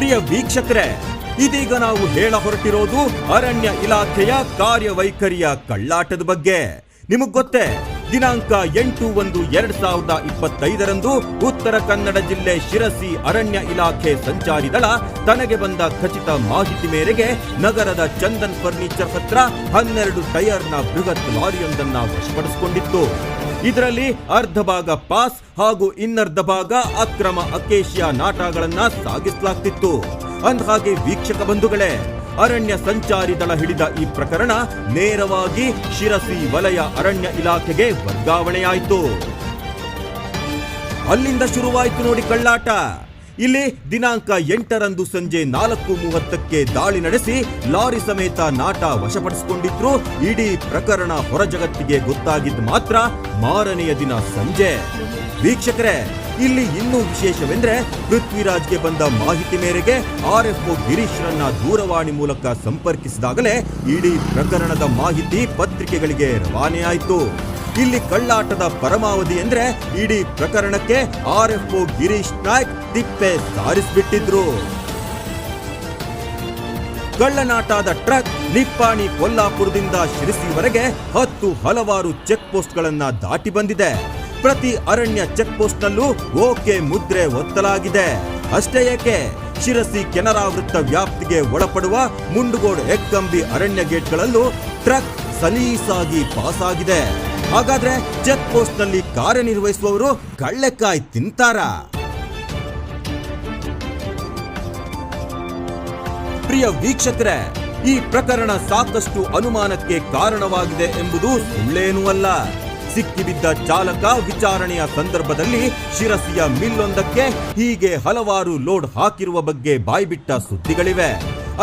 ಪ್ರಿಯ ವೀಕ್ಷಕರೇ, ಇದೀಗ ನಾವು ಹೇಳ ಹೊರಟಿರೋದು ಅರಣ್ಯ ಇಲಾಖೆಯ ಕಾರ್ಯವೈಖರಿಯ ಕಳ್ಳಾಟದ ಬಗ್ಗೆ. ನಿಮಗ್ ಗೊತ್ತೇ, ದಿನಾಂಕ 8/1/2025 ಉತ್ತರ ಕನ್ನಡ ಜಿಲ್ಲೆ ಶಿರಸಿ ಅರಣ್ಯ ಇಲಾಖೆ ಸಂಚಾರಿ ದಳ ತನಗೆ ಬಂದ ಖಚಿತ ಮಾಹಿತಿ ಮೇರೆಗೆ ನಗರದ ಚಂದನ್ ಫರ್ನಿಚರ್ ಹತ್ರ 12 ಟೈರ್ನ ಬೃಹತ್ ಲಾರಿಯೊಂದನ್ನ ವಶಪಡಿಸಿಕೊಂಡಿತ್ತು. ಇದರಲ್ಲಿ ಅರ್ಧ ಭಾಗ ಪಾಸ್ ಹಾಗೂ ಇನ್ನರ್ಧ ಭಾಗ ಅಕ್ರಮ ಅಕೇಶಿಯಾ ನಾಟಗಳನ್ನ ಸಾಗಿಸಲಾಗ್ತಿತ್ತು. ಅಂದಹಾಗೆ ವೀಕ್ಷಕ ಬಂಧುಗಳೇ, ಅರಣ್ಯ ಸಂಚಾರಿ ದಳ ಹಿಡಿದ ಈ ಪ್ರಕರಣ ನೇರವಾಗಿ ಶಿರಸಿ ವಲಯ ಅರಣ್ಯ ಇಲಾಖೆಗೆ ವರ್ಗಾವಣೆಯಾಯಿತು. ಅಲ್ಲಿಂದ ಶುರುವಾಯಿತು ನೋಡಿ ಕಳ್ಳಾಟ. ಇಲ್ಲಿ ದಿನಾಂಕ 8ರಂದು ಸಂಜೆ 4:30ಕ್ಕೆ ದಾಳಿ ನಡೆಸಿ ಲಾರಿ ಸಮೇತ ನಾಟ ವಶಪಡಿಸಿಕೊಂಡಿದ್ರು. ಇಡೀ ಪ್ರಕರಣ ಹೊರ ಜಗತ್ತಿಗೆ ಗೊತ್ತಾಗಿದ್ದ ಮಾತ್ರ ಮಾರನೆಯ ದಿನ ಸಂಜೆ. ವೀಕ್ಷಕರೇ, ಇಲ್ಲಿ ಇನ್ನೂ ವಿಶೇಷವೆಂದ್ರೆ, ಪೃಥ್ವಿರಾಜ್ಗೆ ಬಂದ ಮಾಹಿತಿ ಮೇರೆಗೆ RFO ಗಿರೀಶ್ರನ್ನ ದೂರವಾಣಿ ಮೂಲಕ ಸಂಪರ್ಕಿಸಿದಾಗಲೇ ಇಡೀ ಪ್ರಕರಣದ ಮಾಹಿತಿ ಪತ್ರಿಕೆಗಳಿಗೆ ರವಾನೆಯಾಯಿತು. ಇಲ್ಲಿ ಕಳ್ಳಾಟದ ಪರಮಾವಧಿ ಎಂದ್ರೆ ಇಡೀ ಪ್ರಕರಣಕ್ಕೆ RFO ಗಿರೀಶ್ ನಾಯ್ಕ್ ತಿಪ್ಪೆ ಸಾರಿಸ್ಬಿಟ್ಟಿದ್ರು. ಕಳ್ಳನಾಟದ ಟ್ರಕ್ ನಿಪ್ಪಾಣಿ ಕೊಲ್ಲಾಪುರದಿಂದ ಶಿರಸಿವರೆಗೆ 10 ಹಲವಾರು ಚೆಕ್ ಪೋಸ್ಟ್ಗಳನ್ನ ದಾಟಿ ಬಂದಿದೆ. ಪ್ರತಿ ಅರಣ್ಯ ಚೆಕ್ ಪೋಸ್ಟ್ ನಲ್ಲೂ ಓಕೆ ಮುದ್ರೆ ಒತ್ತಲಾಗಿದೆ. ಅಷ್ಟೇ ಏಕೆ, ಶಿರಸಿ ಕೆನರಾ ವೃತ್ತ ವ್ಯಾಪ್ತಿಗೆ ಒಳಪಡುವ ಮುಂಡಗೋಡ್ ಹೆಕ್ಕಂಬಿ ಅರಣ್ಯ ಗೇಟ್ಗಳಲ್ಲೂ ಟ್ರಕ್ ಸಲೀಸಾಗಿ ಪಾಸ್ ಆಗಿದೆ. ಹಾಗಾದ್ರೆ ಚೆಕ್ ಪೋಸ್ಟ್ ನಲ್ಲಿ ಕಾರ್ಯನಿರ್ವಹಿಸುವವರು ಕಳ್ಳೆಕಾಯಿ ತಿಂತಾರಾ? ಪ್ರಿಯ ವೀಕ್ಷಕರೇ, ಈ ಪ್ರಕರಣ ಸಾಕಷ್ಟು ಅನುಮಾನಕ್ಕೆ ಕಾರಣವಾಗಿದೆ ಎಂಬುದು ಸುಳ್ಳೇನೂ ಅಲ್ಲ. ಸಿಕ್ಕಿಬಿದ್ದ ಚಾಲಕ ವಿಚಾರಣೆಯ ಸಂದರ್ಭದಲ್ಲಿ ಶಿರಸಿಯ ಮಿಲ್ಲೊಂದಕ್ಕೆ ಹೀಗೆ ಹಲವಾರು ಲೋಡ್ ಹಾಕಿರುವ ಬಗ್ಗೆ ಬಾಯ್ಬಿಟ್ಟ ಸುದ್ದಿಗಳಿವೆ.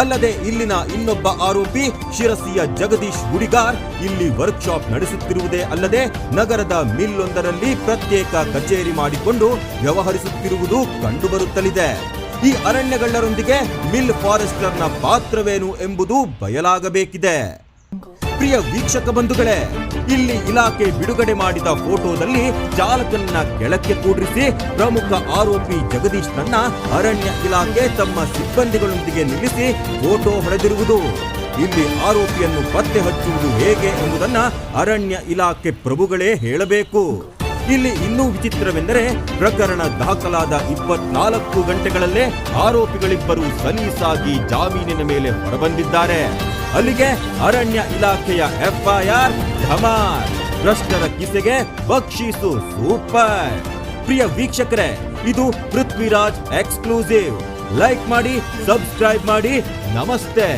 ಅಲ್ಲದೆ ಇಲ್ಲಿನ ಇನ್ನೊಬ್ಬ ಆರೋಪಿ ಶಿರಸಿಯ ಜಗದೀಶ್ ಗುಡಿಗಾರ್ ಇಲ್ಲಿ ವರ್ಕ್ಶಾಪ್ ನಡೆಸುತ್ತಿರುವುದೇ ಅಲ್ಲದೆ ನಗರದ ಮಿಲ್ಲೊಂದರಲ್ಲಿ ಪ್ರತ್ಯೇಕ ಕಚೇರಿ ಮಾಡಿಕೊಂಡು ವ್ಯವಹರಿಸುತ್ತಿರುವುದು ಕಂಡುಬರುತ್ತಲಿದೆ. ಈ ಅರಣ್ಯಗಳ್ಳರೊಂದಿಗೆ ಮಿಲ್ ಫಾರೆಸ್ಟರ್ನ ಪಾತ್ರವೇನು ಎಂಬುದು ಬಯಲಾಗಬೇಕಿದೆ. ಪ್ರಿಯ ವೀಕ್ಷಕ ಬಂಧುಗಳೇ, ಇಲ್ಲಿ ಇಲಾಖೆ ಬಿಡುಗಡೆ ಮಾಡಿದ ಫೋಟೋದಲ್ಲಿ ಚಾಲಕನ್ನ ಕೆಳಕ್ಕೆ ಕೂಡಿಸಿ ಪ್ರಮುಖ ಆರೋಪಿ ಜಗದೀಶ್ನನ್ನ ಅರಣ್ಯ ಇಲಾಖೆ ತಮ್ಮ ಸಿಬ್ಬಂದಿಗಳೊಂದಿಗೆ ನಿಲ್ಲಿಸಿ ಫೋಟೋ ಹೊಡೆದಿರುವುದು. ಇಲ್ಲಿ ಆರೋಪಿಯನ್ನು ಪತ್ತೆ ಹಚ್ಚುವುದು ಹೇಗೆ ಎಂಬುದನ್ನ ಅರಣ್ಯ ಇಲಾಖೆ ಪ್ರಭುಗಳೇ ಹೇಳಬೇಕು. ಇಲ್ಲಿ ಇನ್ನೂ ವಿಚಿತ್ರವೆಂದರೆ, ಪ್ರಕರಣ ದಾಖಲಾದ 24 ಗಂಟೆಗಳಲ್ಲೇ ಆರೋಪಿಗಳಿಬ್ಬರು ಸಲೀಸಾಗಿ ಜಾಮೀನಿನ ಮೇಲೆ ಹೊರಬಂದಿದ್ದಾರೆ. ಅಲ್ಲಿಗೆ ಅರಣ್ಯ ಇಲಾಖೆಯ FIR ಧಮಾರ್, ಭ್ರಷ್ಟರ ಕಿಸೆಗೆ ಬಕ್ಷೀಸು ಸೂಪರ್. ಪ್ರಿಯ ವೀಕ್ಷಕರೇ, ಇದು ಪೃಥ್ವಿರಾಜ್ ಎಕ್ಸ್ಕ್ಲೂಸಿವ್. ಲೈಕ್ ಮಾಡಿ, ಸಬ್ಸ್ಕ್ರೈಬ್ ಮಾಡಿ. ನಮಸ್ತೆ.